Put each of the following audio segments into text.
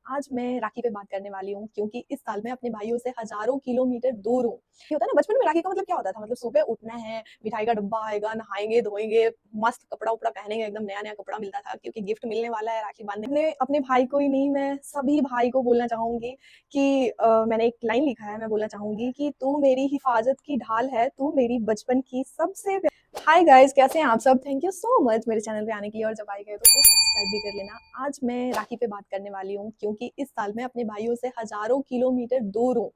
आज मैं राखी पे बात करने वाली हूँ क्योंकि इस साल मैं अपने भाइयों से हज़ारों किलोमीटर दूर हूँ। ये होता है ना बचपन में राखी का मतलब क्या होता था मतलब सुबह उठना है, मिठाई का डब्बा आएगा, नहाएँगे, धोएँगे, मस्त कपड़ा-वपड़ा पहनेंगे, एकदम नया-नया कपड़ा मिलता था क्योंकि गिफ्ट मिलने वाला है राखी बाँधने अपने अपने भाई को ही नहीं मैं सभी भाई को बोलना चाहूँगी कि मैंने एक लाइन लिखा है मैं बोलना चाहूँगी कि तू मेरी हिफ़ाज़त की ढाल है, तू मेरी बचपन की सबसे हाय गाइस कैसे हैं आप सब? थैंक यू सो मच मेरे चैनल पे आने के लिए और जब आए गए तो प्लीज़ सब्सक्राइब भी कर लेना। आज मैं राखी पे बात करने वाली हूँ क्योंकि इस साल मैं अपने भाइयों से हज़ारों किलोमीटर दूर हूँ।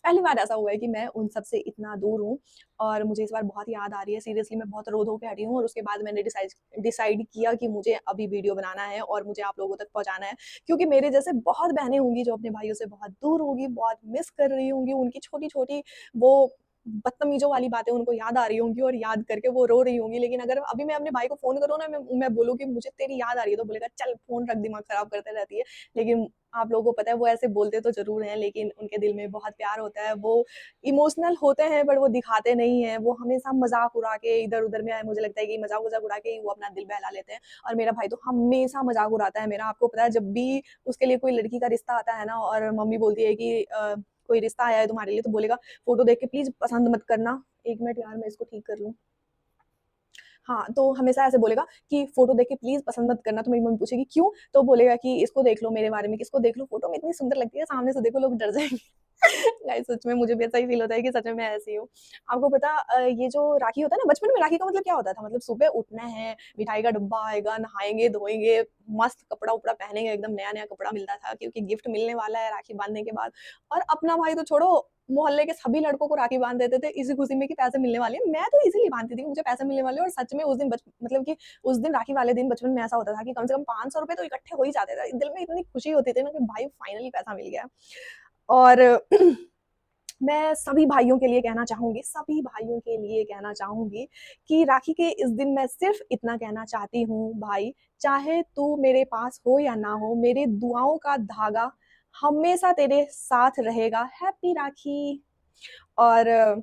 पहली बार ऐसा हुआ है कि मैं उन सब से इतना दूर हूँ और मुझे इस बार बहुत याद आ रही है। सीरियसली मैं बहुत रो-धो के हटी हूँ और उसके बाद मैंने डिसाइड किया कि मुझे अभी वीडियो बनाना है और मुझे आप लोगों तक पहुँचाना है क्योंकि मेरे जैसे बहुत बहनें होंगी जो अपने भाइयों से बहुत दूर होंगी, बहुत मिस कर रही होंगी, उनकी छोटी-छोटी वो बदतमीज़ों वाली बातें उनको याद आ रही होंगी और याद करके वो रो रही होंगी। लेकिन अगर अभी मैं अपने भाई को फ़ोन करूँ ना, मैं बोलूँ कि मुझे तेरी याद आ रही है, तो बोलेगा चल फ़ोन रख, दिमाग ख़राब करते रहती है। लेकिन आप लोगों को पता है वो ऐसे बोलते तो ज़रूर हैं, लेकिन उनके दिल में बहुत प्यार होता है। वो इमोशनल होते हैं बट वो दिखाते नहीं हैं। वो हमेशा मज़ाक उड़ा के इधर-उधर में मुझे लगता है कि मज़ाक-वज़ाक उड़ा के ही वो अपना दिल बहला लेते हैं। और मेरा भाई तो हमेशा मज़ाक उड़ाता है मेरा। आपको पता है जब भी उसके लिए कोई लड़की का रिश्ता आता है ना और मम्मी बोलती है कि कोई रिश्ता आया है तुम्हारे लिए, तो बोलेगा फ़ोटो देख के प्लीज़ पसंद मत करना। 1 मिनट यार मैं इसको ठीक कर लूँ। हाँ, तो हमेशा ऐसे बोलेगा कि फ़ोटो देख के प्लीज़ पसंद मत करना, तो मेरी मम्मी पूछेगी क्यों? तो बोलेगा कि इसको देख लो मेरे बारे में, किसको देख लो, फ़ोटो में इतनी सुंदर लगती है, सामने से देखो लोग डर जाएँगे। गाइस सच में मुझे भी ऐसा ही फ़ील होता है कि सच में मैं ऐसी हूँ। आपको पता ये जो राखी होता है ना, बचपन में राखी का मतलब क्या होता था? मतलब सुबह उठना है, मिठाई का डब्बा आएगा, नहाएँगे, धोएँगे, मस्त कपड़ा-वपड़ा पहनेंगे, एकदम नया-नया कपड़ा मिलता था क्योंकि गिफ्ट मिलने वाला है राखी बाँधने के बाद। और अपना भाई तो छोड़ो, मोहल्ले के सभी लड़कों को राखी बाँध देते थे इसी खुशी में कि पैसे मिलने वाले हैं। मैं तो इज़िली बाँधती थी कि मुझे पैसे मिलने वाले हैं और सच में उस दिन मतलब कि उस दिन राखी वाले दिन बचपन में ऐसा होता था कि कम से कम ₹500 तो इकट्ठे हो ही जाते थे। दिल में इतनी खुशी होती थी ना कि भाई फाइनली पैसा मिल गया। और मैं सभी भाइयों के लिए कहना चाहूँगी कि राखी के इस दिन मैं सिर्फ़ इतना कहना चाहती हूँ भाई, चाहे तू मेरे पास हो या ना हो, मेरी दुआओं का धागा हमेशा तेरे साथ रहेगा। हैप्पी राखी। और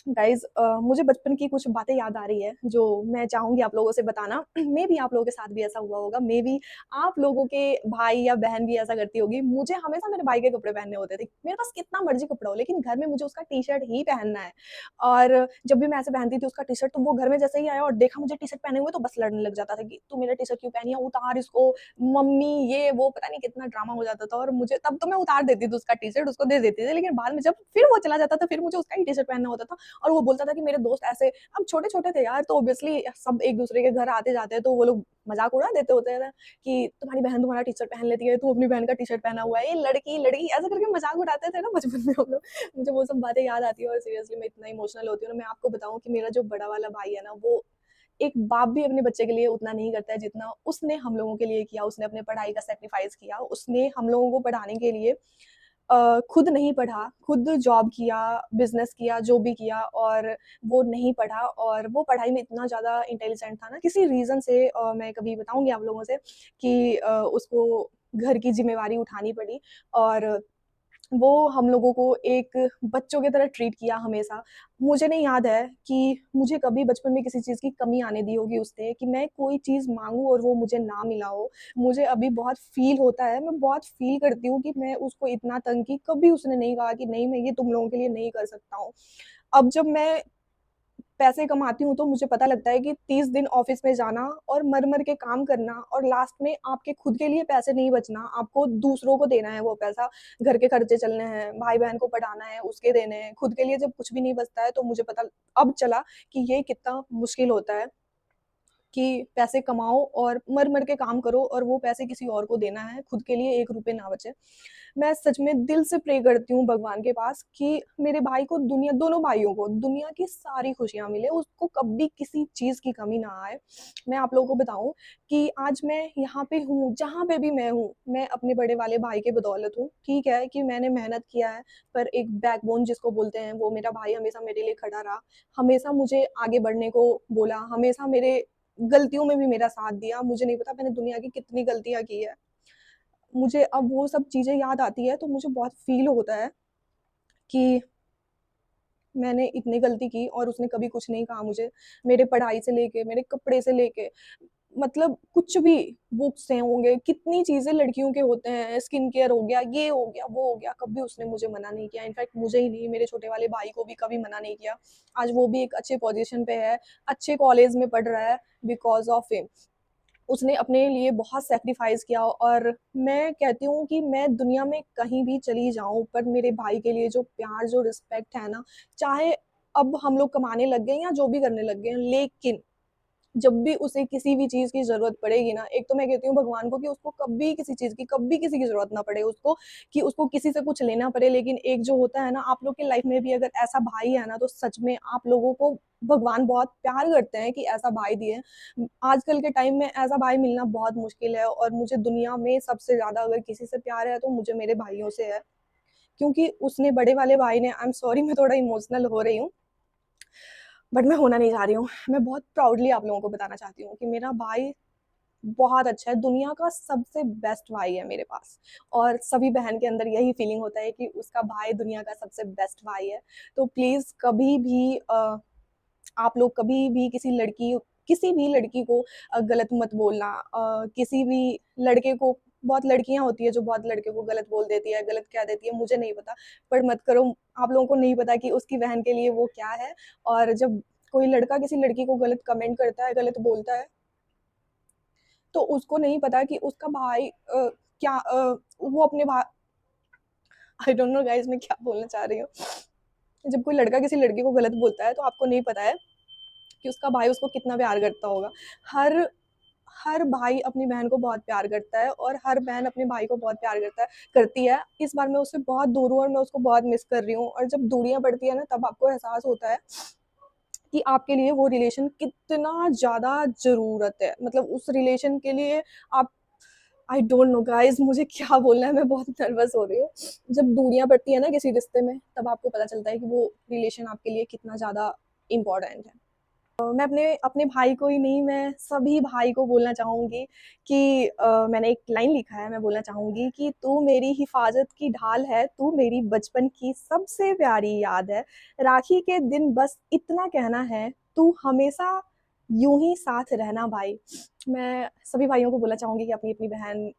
गाइज़ मुझे बचपन की कुछ बातें याद आ रही है, जो मैं चाहूँगी आप लोगों से बताना। मेबी आप लोगों के साथ भी ऐसा हुआ होगा, मेबी आप लोगों के भाई या बहन भी ऐसा करती होगी। मुझे हमेशा मेरे भाई के कपड़े पहनने होते थे। मेरे पास कितना मर्ज़ी कपड़ा हो, लेकिन घर में मुझे उसका टी-शर्ट ही पहनना है। और जब भी मैं ऐसे पहनती थी उसका टी-शर्ट, तो वो घर में जैसे ही आया और देखा मुझे टी-शर्ट पहने हुए, तो बस लड़ने लग जाता था कि, "तू मेरा टी-शर्ट क्यों पहनी है? उतार इसको, मम्मी" ये वो पता नहीं कितना ड्रामा हो जाता था और मुझे तब तो मैं उतार देती थी उसका टी-शर्ट, उसको दे देती थी। लेकिन बाद में जब फिर वो चला जाता था, फिर मुझे उसका ही टी-शर्ट पहनना होता था। और वो बोलता था कि मेरे दोस्त ऐसे हम छोटे-छोटे थे यार तो ऑब्वियसली सब एक-दूसरे के घर आते-जाते हैं तो वो लोग मज़ाक उड़ा देते होते हैं ना कि तुम्हारी बहन तुम्हारा टी-शर्ट पहन लेती है, तू अपनी बहन का टी-शर्ट पहना हुआ है, ये लड़की, लड़की ऐसा करके मज़ाक उड़ाते थे ना बचपन में हम लोग। मुझे वो सब बातें याद आती है और सीरियसली मैं इतना इमोशनल होती हूँ ना। मैं आपको बताऊँ कि मेरा जो बड़ा वाला भाई है ना, वो एक बाप भी अपने बच्चे के लिए उतना नहीं करता है जितना उसने हम लोगों के लिए किया। उसने अपने पढ़ाई का सैक्रिफाइस किया, उसने हम लोगों को पढ़ाने के लिए खुद नहीं पढ़ा, खुद जॉब किया, बिज़नेस किया, जो भी किया और वो नहीं पढ़ा और वो पढ़ाई में इतना ज़्यादा इंटेलिजेंट था ना, किसी रीज़न से मैं कभी बताऊँगी आप लोगों से कि उसको घर की ज़िम्मेवारी उठानी पड़ी और वो हम लोगों को एक बच्चों की तरह ट्रीट किया हमेशा। मुझे नहीं याद है कि मुझे कभी बचपन में किसी चीज़ की कमी आने दी होगी उसने कि मैं कोई चीज़ माँगूँ और वो मुझे ना मिला हो। मुझे अभी बहुत फ़ील होता है, मैं बहुत फ़ील करती हूँ कि मैं उसको इतना तंग की, कभी उसने नहीं कहा कि नहीं मैं ये तुम लोगों के लिए नहीं कर सकता हूँ। अब जब मैं पैसे कमाती हूँ तो मुझे पता लगता है कि 30 दिन ऑफ़िस में जाना और मर-मर के काम करना और लास्ट में आपके खुद के लिए पैसे नहीं बचना, आपको दूसरों को देना है वो पैसा, घर के खर्चे चलने हैं, भाई-बहन को पढ़ाना है, उसके देने हैं, खुद के लिए जब कुछ भी नहीं बचता है तो मुझे पता अब चला कि ये कितना मुश्किल होता है। कि पैसे कमाओ और मर-मर के काम करो और वो पैसे किसी और को देना है, खुद के लिए 1 रुपए ना बचे। मैं सच में दिल से प्रे करती हूँ भगवान के पास कि मेरे भाई को दुनिया दोनों भाइयों को दुनिया की सारी खुशियाँ मिले, उसको कभी किसी चीज़ की कमी ना आए। मैं आप लोगों को बताऊँ कि आज मैं यहाँ पे हूँ, जहाँ पे भी मैं हूँ, मैं अपने बड़े वाले भाई के बदौलत हूँ। ठीक है कि मैंने मेहनत किया है, पर एक बैकबोन जिसको बोलते हैं, वो मेरा भाई हमेशा मेरे लिए खड़ा रहा, हमेशा मुझे आगे बढ़ने को बोला, हमेशा मेरे गलतियों में भी मेरा साथ दिया। मुझे नहीं पता मैंने दुनिया की कितनी गलतियाँ की है। मुझे अब वो सब चीज़ें याद आती है तो मुझे बहुत फ़ील होता है कि मैंने इतनी गलती की और उसने कभी कुछ नहीं कहा मुझे। मेरे पढ़ाई से लेके, मेरे कपड़े से लेके मतलब कुछ भी बुक्स हैं होंगे, कितनी चीज़ें लड़कियों के होते हैं, स्किन केयर हो गया, ये हो गया, वो हो गया, कभी उसने मुझे मना नहीं किया। इनफैक्ट मुझे ही नहीं, मेरे छोटे वाले भाई को भी कभी मना नहीं किया। आज वो भी एक अच्छे पोज़ीशन पे है, अच्छे कॉलेज में पढ़ रहा है बिकॉज़ ऑफ हिम। उसने अपने लिए बहुत सैक्रिफाइस किया और मैं कहती हूँ कि मैं दुनिया में कहीं भी चली जाऊँ पर मेरे भाई के लिए जो प्यार, जो रिस्पेक्ट है ना, चाहे अब हम लोग कमाने लग गए हैं या जो भी करने लग गए हैं, लेकिन जब भी उसे किसी भी चीज़ की ज़रूरत पड़ेगी ना, एक तो मैं कहती हूँ भगवान को कि उसको कभी किसी चीज़ की, कभी किसी की ज़रूरत ना पड़े उसको, कि उसको किसी से कुछ लेना पड़े। लेकिन एक जो होता है ना, आप लोग की लाइफ में भी अगर ऐसा भाई है ना, तो सच में आप लोगों को भगवान बहुत प्यार करते हैं कि ऐसा भाई दिए हैं। आजकल के टाइम में ऐसा भाई मिलना बहुत मुश्किल है और मुझे दुनिया में सबसे ज़्यादा अगर किसी से प्यार है, तो मुझे मेरे भाइयों से है। क्योंकि उसने बड़े वाले भाई ने, आई एम सॉरी मैं थोड़ा इमोशनल हो रही हूँ। बट मैं होना नहीं चाह रही हूँ। मैं बहुत प्राउडली आप लोगों को बताना चाहती हूँ कि मेरा भाई बहुत अच्छा है, दुनिया का सबसे बेस्ट भाई है मेरे पास। और सभी बहन के अंदर यही फीलिंग होता है कि उसका भाई दुनिया का सबसे बेस्ट भाई है। तो प्लीज़ कभी भी आप लोग कभी भी किसी भी लड़की को गलत मत बोलना। किसी भी लड़के को, बहुत लड़कियाँ होती है जो बहुत लड़के को गलत बोल देती है, गलत कह देती है, मुझे नहीं पता, पर मत करो। आप लोगों को नहीं पता कि उसकी बहन के लिए वो क्या है। और जब कोई लड़का किसी लड़की को गलत कमेंट करता है, गलत बोलता है, तो उसको नहीं पता कि उसका भाई क्या वो अपने भा आई डोंट नो गाइज़ मैं क्या बोलना चाह रही हूँ। जब कोई लड़का किसी लड़की को गलत बोलता है, तो आपको नहीं पता है कि उसका भाई उसको कितना प्यार करता होगा। हर हर भाई अपनी बहन को बहुत प्यार करता है और हर बहन अपने भाई को बहुत प्यार करती है। इस बार मैं उससे बहुत दूर हूँ और मैं उसको बहुत मिस कर रही हूँ, और जब दूरियाँ बढ़ती है ना, तब आपको एहसास होता है कि आपके लिए वो रिलेशन कितना ज़्यादा ज़रूरत है। मतलब उस रिलेशन के लिए आप, आई डोंट नो गाइज़ मुझे क्या बोलना है, मैं बहुत नर्वस हो रही हूँ। जब दूरियाँ बढ़ती है ना किसी रिश्ते में, तब आपको पता चलता है कि वो रिलेशन आपके लिए कितना ज़्यादा इम्पोर्टेंट है। मैं अपने अपने भाई को ही नहीं, मैं सभी भाई को बोलना चाहूँगी कि मैंने एक लाइन लिखा है, मैं बोलना चाहूँगी कि तू मेरी हिफ़ाज़त की ढाल है, तू मेरी बचपन की सबसे प्यारी याद है। राखी के दिन बस इतना कहना है, तू हमेशा यूँ ही साथ रहना भाई। मैं सभी भाइयों को बोलना चाहूँगी कि अपनी-अपनी बहन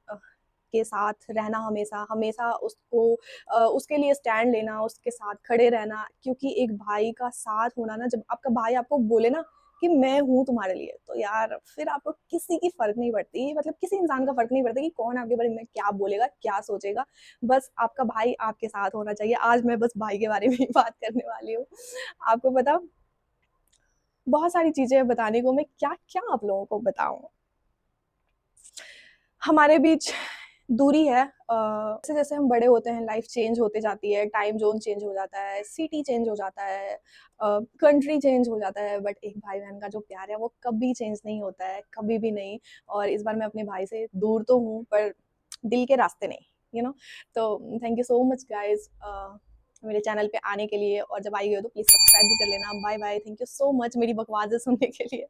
के साथ रहना हमेशा, हमेशा उसके लिए स्टैंड लेना, उसके साथ खड़े रहना, क्योंकि एक भाई का साथ होना ना, जब आपका भाई आपको बोले ना कि मैं हूँ तुम्हारे लिए, तो यार फिर आपको किसी की फ़र्क नहीं पड़ती, मतलब किसी इंसान का फ़र्क नहीं पड़ता कि कौन आपके बारे में क्या बोलेगा, क्या सोचेगा, बस आपका भाई आपके साथ होना चाहिए। आज मैं बस भाई के बारे में ही बात करने वाली हूँ। आपको पता, बहुत सारी चीज़ें हैं बताने को, मैं क्या-क्या आप लोगों को बताऊँ? हमारे बीच दूरी है। जैसे-जैसे हम बड़े होते हैं, लाइफ चेंज होते जाती है, टाइम ज़ोन चेंज हो जाता है, सिटी चेंज हो जाता है, कंट्री चेंज हो जाता है, बट एक भाई-बहन का जो प्यार है वो कभी चेंज नहीं होता है, कभी भी नहीं। और इस बार मैं अपने भाई से दूर तो हूँ, पर दिल के रास्ते नहीं, यू नो। तो thank you so much guys मेरे चैनल पे आने के लिए, और जब आई हो तो प्लीज़ सब्सक्राइब भी कर लेना। Bye bye, thank you so much मेरी बकवासें सुनने के लिए।